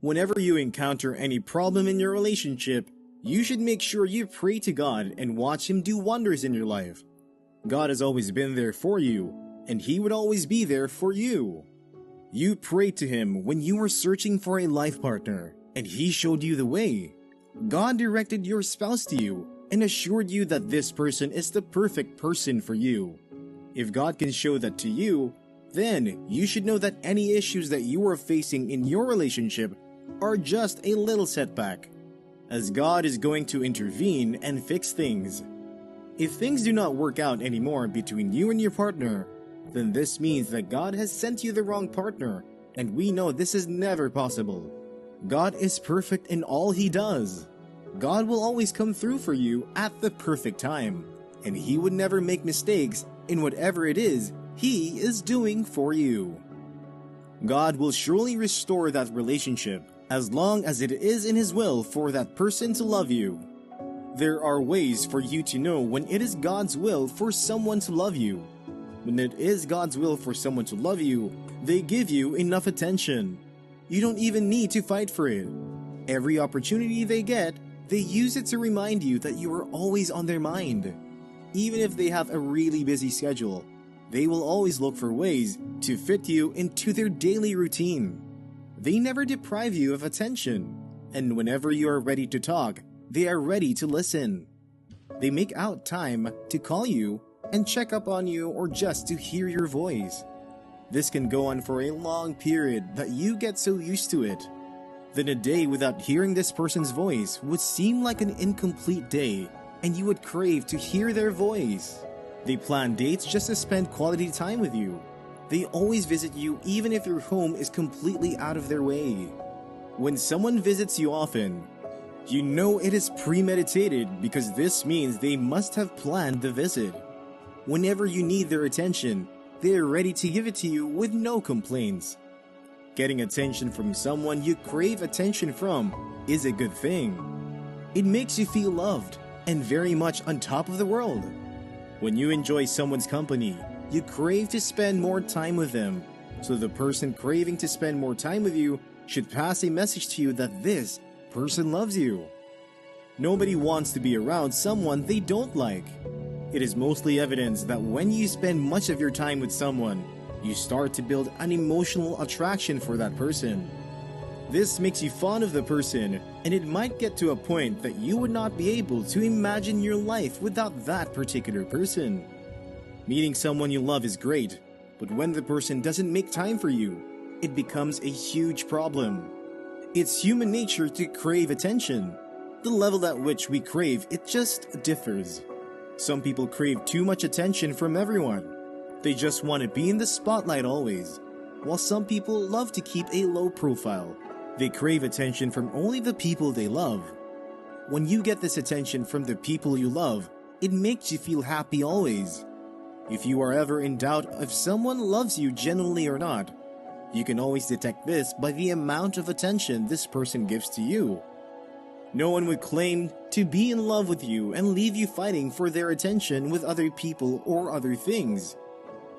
Whenever you encounter any problem in your relationship, you should make sure you pray to God and watch Him do wonders in your life. God has always been there for you, and He would always be there for you. You prayed to Him when you were searching for a life partner, and He showed you the way. God directed your spouse to you and assured you that this person is the perfect person for you. If God can show that to you, then you should know that any issues that you are facing in your relationship are just a little setback, as God is going to intervene and fix things. If things do not work out anymore between you and your partner, then this means that God has sent you the wrong partner, and we know this is never possible. God is perfect in all He does. God will always come through for you at the perfect time, and He would never make mistakes in whatever it is He is doing for you. God will surely restore that relationship as long as it is in His will for that person to love you. There are ways for you to know when it is God's will for someone to love you. When it is God's will for someone to love you, they give you enough attention. You don't even need to fight for it. Every opportunity they get, they use it to remind you that you are always on their mind. Even if they have a really busy schedule, they will always look for ways to fit you into their daily routine. They never deprive you of attention, and whenever you are ready to talk, they are ready to listen. They make out time to call you and check up on you or just to hear your voice. This can go on for a long period that you get so used to it. Then a day without hearing this person's voice would seem like an incomplete day, and you would crave to hear their voice. They plan dates just to spend quality time with you. They always visit you even if your home is completely out of their way. When someone visits you often, you know it is premeditated because this means they must have planned the visit. Whenever you need their attention, they are ready to give it to you with no complaints. Getting attention from someone you crave attention from is a good thing. It makes you feel loved and very much on top of the world. When you enjoy someone's company, you crave to spend more time with them, so the person craving to spend more time with you should pass a message to you that this person loves you. Nobody wants to be around someone they don't like. It is mostly evidence that when you spend much of your time with someone, you start to build an emotional attraction for that person. This makes you fond of the person, and it might get to a point that you would not be able to imagine your life without that particular person. Meeting someone you love is great, but when the person doesn't make time for you, it becomes a huge problem. It's human nature to crave attention. The level at which we crave it just differs. Some people crave too much attention from everyone. They just want to be in the spotlight always, while some people love to keep a low profile. They crave attention from only the people they love. When you get this attention from the people you love, it makes you feel happy always. If you are ever in doubt if someone loves you genuinely or not, you can always detect this by the amount of attention this person gives to you. No one would claim to be in love with you and leave you fighting for their attention with other people or other things.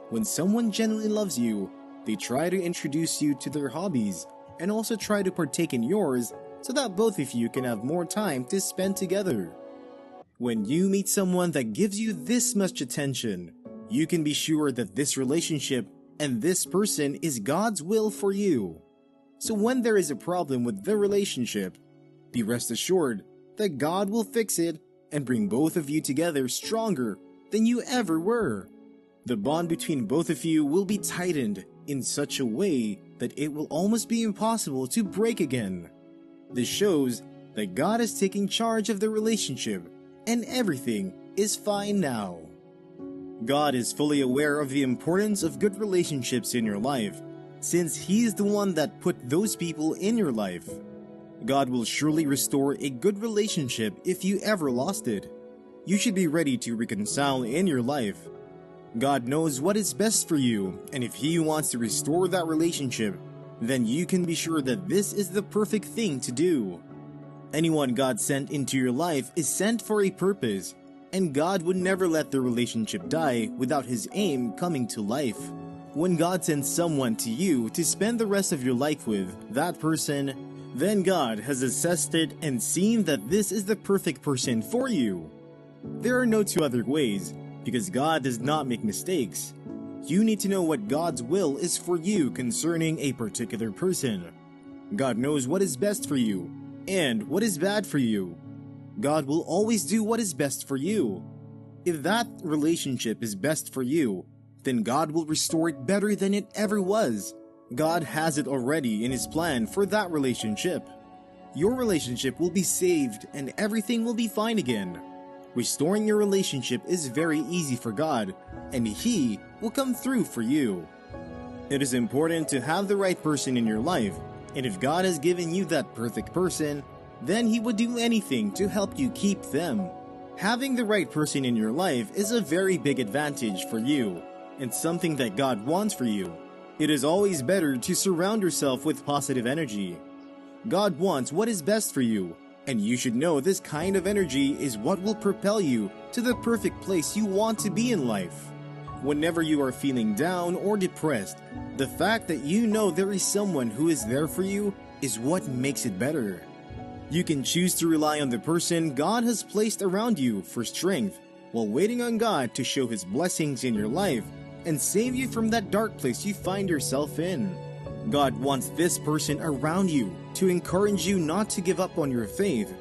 When someone genuinely loves you, they try to introduce you to their hobbies and also try to partake in yours so that both of you can have more time to spend together. When you meet someone that gives you this much attention, you can be sure that this relationship and this person is God's will for you. So when there is a problem with the relationship, be rest assured that God will fix it and bring both of you together stronger than you ever were. The bond between both of you will be tightened in such a way that it will almost be impossible to break again. This shows that God is taking charge of the relationship and everything is fine now. God is fully aware of the importance of good relationships in your life, since He is the one that put those people in your life. God will surely restore a good relationship if you ever lost it. You should be ready to reconcile in your life. God knows what is best for you, and if He wants to restore that relationship, then you can be sure that this is the perfect thing to do. Anyone God sent into your life is sent for a purpose, and God would never let the relationship die without His aim coming to life. When God sends someone to you to spend the rest of your life with, that person, Then God has assessed it and seen that this is the perfect person for you. There are no two other ways, because God does not make mistakes. You need to know what God's will is for you concerning a particular person. God knows what is best for you and what is bad for you. God will always do what is best for you. If that relationship is best for you, then God will restore it better than it ever was. God has it already in His plan for that relationship. Your relationship will be saved and everything will be fine again. Restoring your relationship is very easy for God, and He will come through for you. It is important to have the right person in your life, and if God has given you that perfect person, then He would do anything to help you keep them. Having the right person in your life is a very big advantage for you, and something that God wants for you. It is always better to surround yourself with positive energy. God wants what is best for you, and you should know this kind of energy is what will propel you to the perfect place you want to be in life. Whenever you are feeling down or depressed, the fact that you know there is someone who is there for you is what makes it better. You can choose to rely on the person God has placed around you for strength, while waiting on God to show His blessings in your life and save you from that dark place you find yourself in. God wants this person around you to encourage you not to give up on your faith.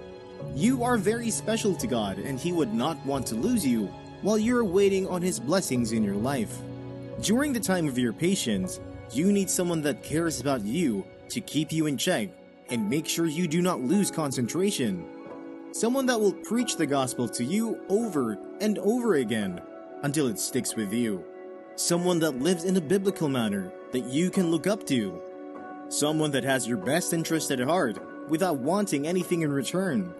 You are very special to God, and He would not want to lose you while you're waiting on His blessings in your life. During the time of your patience, you need someone that cares about you to keep you in check and make sure you do not lose concentration. Someone that will preach the gospel to you over and over again until it sticks with you. Someone that lives in a biblical manner that you can look up to. Someone that has your best interest at heart without wanting anything in return.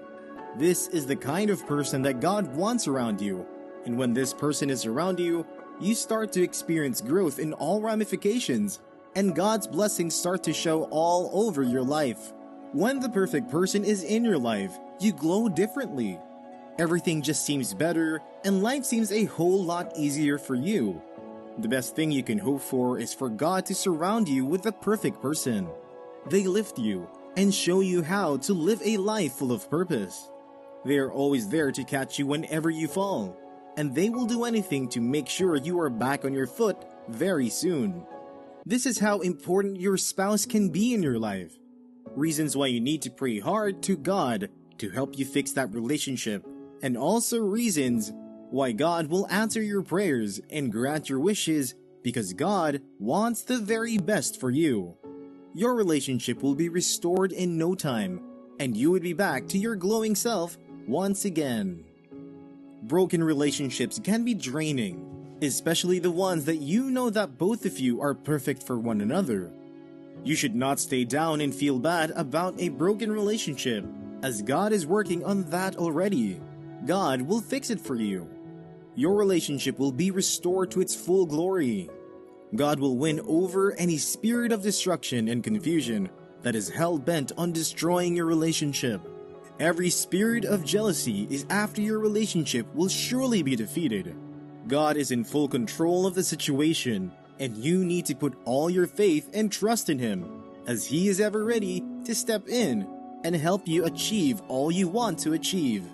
This is the kind of person that God wants around you, and when this person is around you, you start to experience growth in all ramifications, and God's blessings start to show all over your life. When the perfect person is in your life, you glow differently. Everything just seems better, and life seems a whole lot easier for you. The best thing you can hope for is for God to surround you with the perfect person. They lift you and show you how to live a life full of purpose. They are always there to catch you whenever you fall, and they will do anything to make sure you are back on your foot very soon. This is how important your spouse can be in your life. Reasons why you need to pray hard to God to help you fix that relationship, and also reasons why God will answer your prayers and grant your wishes, because God wants the very best for you. Your relationship will be restored in no time, and you would be back to your glowing self once again. Broken relationships can be draining, especially the ones that you know that both of you are perfect for one another. You should not stay down and feel bad about a broken relationship, as God is working on that already. God will fix it for you. Your relationship will be restored to its full glory. God will win over any spirit of destruction and confusion that is hell-bent on destroying your relationship. Every spirit of jealousy is after your relationship will surely be defeated. God is in full control of the situation, and you need to put all your faith and trust in Him, as He is ever ready to step in and help you achieve all you want to achieve.